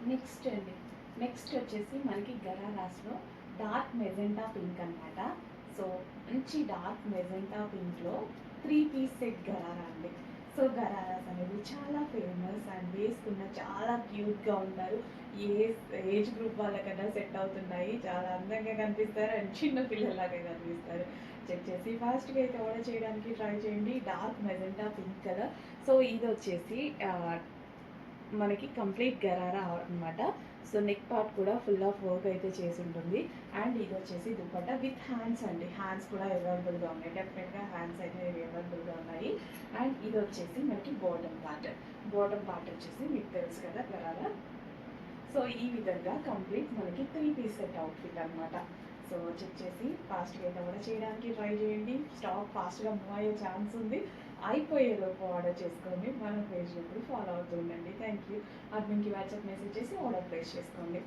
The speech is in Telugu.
నెక్స్ట్ అండి, నెక్స్ట్ వచ్చేసి మనకి గరారాస్లో డార్క్ మెజెంటా పింక్ అనమాట. సో మంచి డార్క్ మెజెంటా పింక్లో 3 పీస్ సెట్ గరారా అండి. సో గరారాస్ అనేది చాలా ఫేమస్ అండ్ వేసుకున్న చాలా క్యూట్గా ఉంటారు. ఏ ఏజ్ గ్రూప్ వాళ్ళకన్నా సెట్ అవుతున్నాయి. చాలా అందంగా కనిపిస్తారు అండ్ చిన్న పిల్లలాగా కనిపిస్తారు. చెక్ చేసి ఫాస్ట్గా అయితే ఆర్డర్ చేయడానికి ట్రై చేయండి. Dark magenta pink colour. So ఇది వచ్చేసి మనకి కంప్లీట్ గరారా అనమాట. సో నెక్ పార్ట్ కూడా ఫుల్ ఆఫ్ వర్క్ అయితే చేసి ఉంటుంది. అండ్ ఇది వచ్చేసి దుపట్టా విత్ హ్యాండ్స్ అండి. హ్యాండ్స్ కూడా అవైలబుల్గా ఉన్నాయి. డెఫినెట్గా హ్యాండ్స్ అయితే అవైలబుల్గా ఉన్నాయి. అండ్ ఇది వచ్చేసి మనకి బాటమ్ పార్ట్. బాటమ్ పార్ట్ వచ్చేసి మీకు తెలుసు కదా గరారా. సో ఈ విధంగా కంప్లీట్ మనకి 3 పీస్ సెట్ అవుట్ఫిట్ అనమాట. సో చెక్ చేసి ఫాస్ట్గా అయితే ఆర్డర్ చేయడానికి ట్రై చేయండి. స్టాక్ ఫాస్ట్గా మూవ్ అయ్యే ఛాన్స్ ఉంది. అయిపోయేలోపు ఆర్డర్ చేసుకోండి. మన పేజ్ ఎప్పుడు ఫాలో అవుతూ ఉండండి. Thank you. అడ్మిన్కి వాట్సాప్ మెసేజ్ చేసి ఆర్డర్ ప్లేస్ చేసుకోండి.